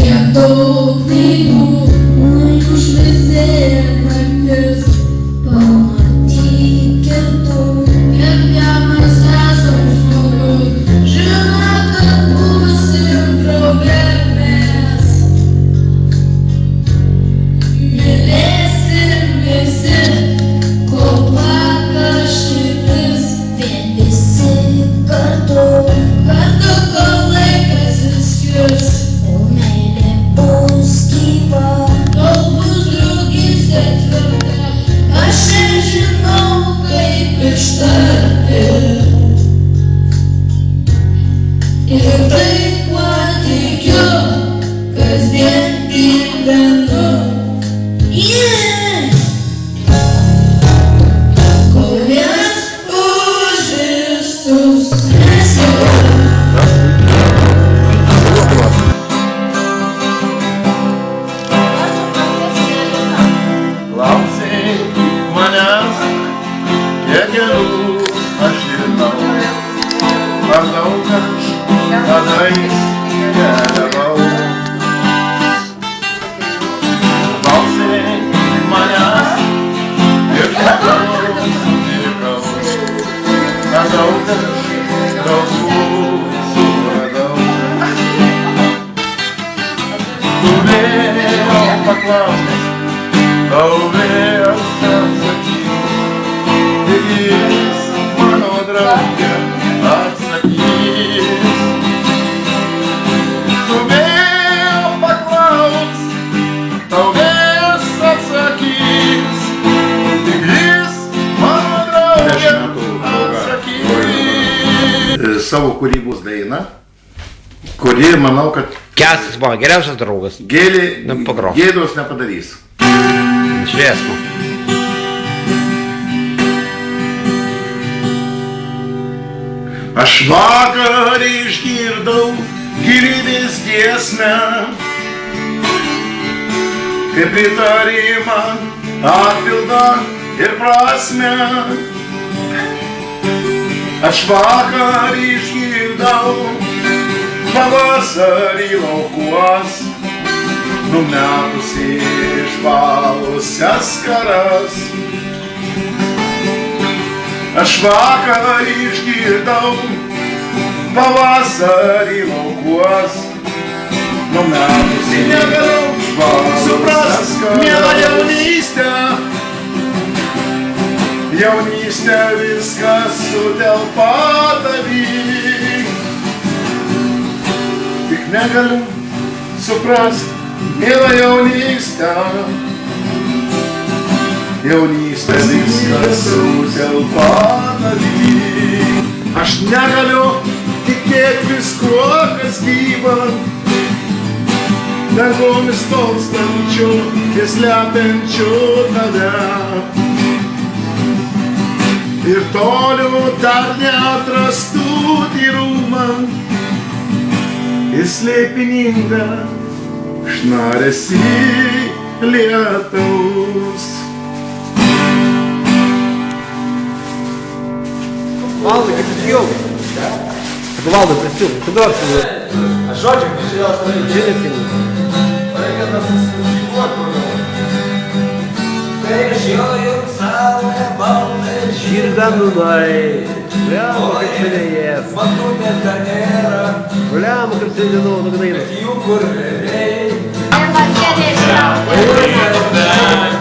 Tiek daug knygų užvisė naktis, pamatyk kitų. Kiekvienas esam žmogus, žino, kad būsim drauge mes. Mylėsim visi, kol plaka širdis, vien visi kartu, kol laikas išskirs. Kol meilė bus gyva, kol bus draugystė tvirta, aš nežinau, kaip ištarti. Ir tai, kuo tikiu, kasdien gyvenu. Kol vienas už visus esu. Klausyk manęs, kiek kelių aš žinau, ar daug aš kadais keliavau. Klausyk manęs, kiek kelių sutikau, ar daug aš draugų suradau. Tu vėl paklausk, tau vėl atsakyk, tik jis mano draugė atsakys. Tu vėl paklausk, tau vėl atsakys, tik jis mano draugė atsakys. Savo kūrybos dainą, kuri, manau, kad Kęstas mano geriausias draugas. gėdos nepadarys. Šviesmo. Aš vakar išgirdau gyvybės giesmę, kaip pritarimą, atpildą ir prasmę. Aš vakar išgirdau pavasarį laukuos, numetusi išbalusias skaras. Aš vakar išgirdau pavasarį laukuos, numetusi išbalusias skaras. Miela jaunystė, jaunystė viskas sutelpa tavy. Tik negaliu suprast, miela jaunystė, jaunystė viskas sutelpa tavy. Aš negaliu tikėt viskuo, kas gyva, dangomis tolstančiu ir slepiančiu tave. Ir toliau dar neatrastų tyrumą ir slėpiningą šnarėsi lietaus. Valdai, kaip įsijaugi? Sako, Valdai, prisijaugi, tu dabar su... Aš žodžiu, Žinai filmą. reikia tas susifikuot, Vežioju saulę baltą Žirga nudai. Bliam, kaip seniai Matutės dar nėra, Bliam, kaip seniai nugnaina. bet jų kur realiai.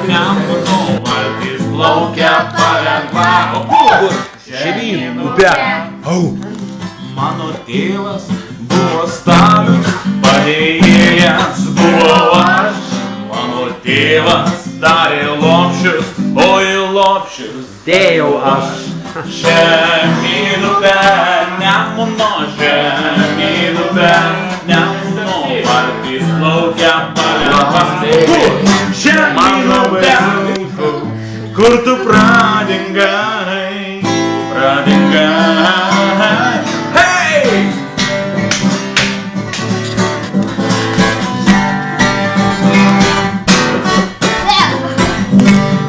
Nemuno valtis plaukia palengva. O kur? Žemyn, upė. Mano tėvas buvo Stalius, padėjėjas buvau aš. Mano tėvas darė lopšius, o į lopšius Dėjau aš. žemyn upę, Nemuno žemyn upę, Nemuno valtis plaukia palengva. Kur? Žemyn upę, kur tu pradingai, pradingai. Hey!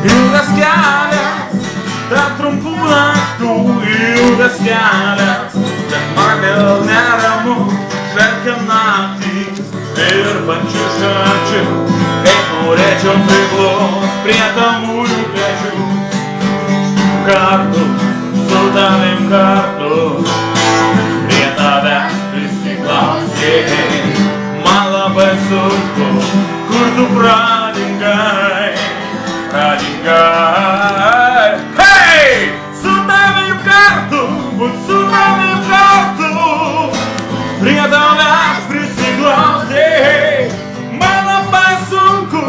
Ilgas kelias, tarp trumpų naktų, ilgas kelias, ten man vėl neramu, bet Bėgam naktį ir pančių šalčių, kaip norėčiau priglaust prie tamųjų pečių. Kartu, su tavim kartu, prie tavęs prisiglausti. Man labai sunku, kur tu pradingai, pradingai. Hei! Su tavim kartu, su tavim kartu, prie tavęs prisiglausti. Man labai sunku,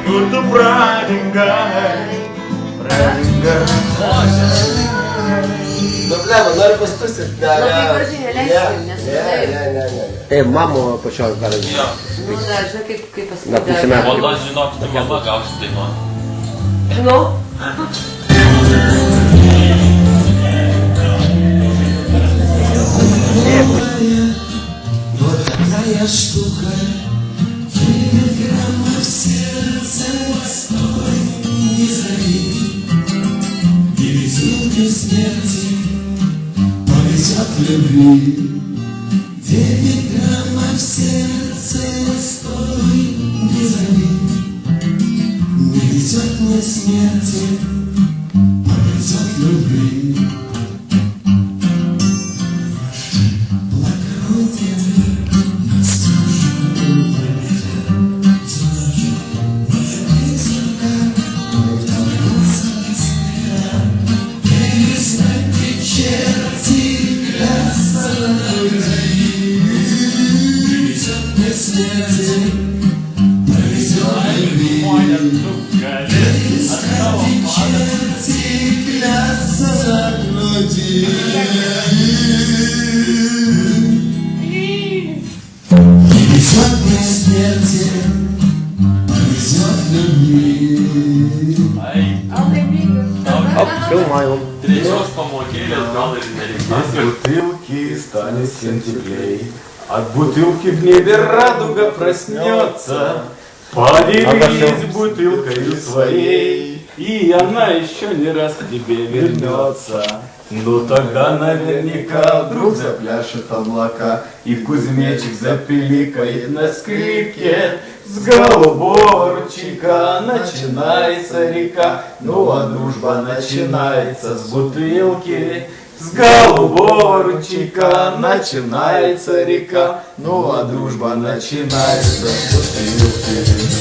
kur tu pradingai, pradingai. Nu, blema, noriu pastusyti. Labai gražiai neleiskim, nes Ei, mamo pačios gali. nu, dar, žinai, kaip Na, pusę pasakyti. metų. Valdas žinokite, kalba gausi dainuoti. Nu, Вот такая штука, 9 граммов сердца, постой, не зови. И везунки смерти повезет любви. 9 граммов сердца, постой, не зови. Не везет мне смерти, повезет любви. Filmavimą. Trečios pamokėlės gal ir nereikės. Бутылки станет всем теплей, от бутылки в небе радуга проснется. Поделись бутылкой своей, и она еще не раз к тебе вернется. Ну тогда наверняка вдруг запляшет облака, и кузнечик запиликает на скрипке. С голубого ручейка начинается река, ну а дружба начинается с бутылки. С голубого ручейка начинается река, ну а дружба начинается с бутылки.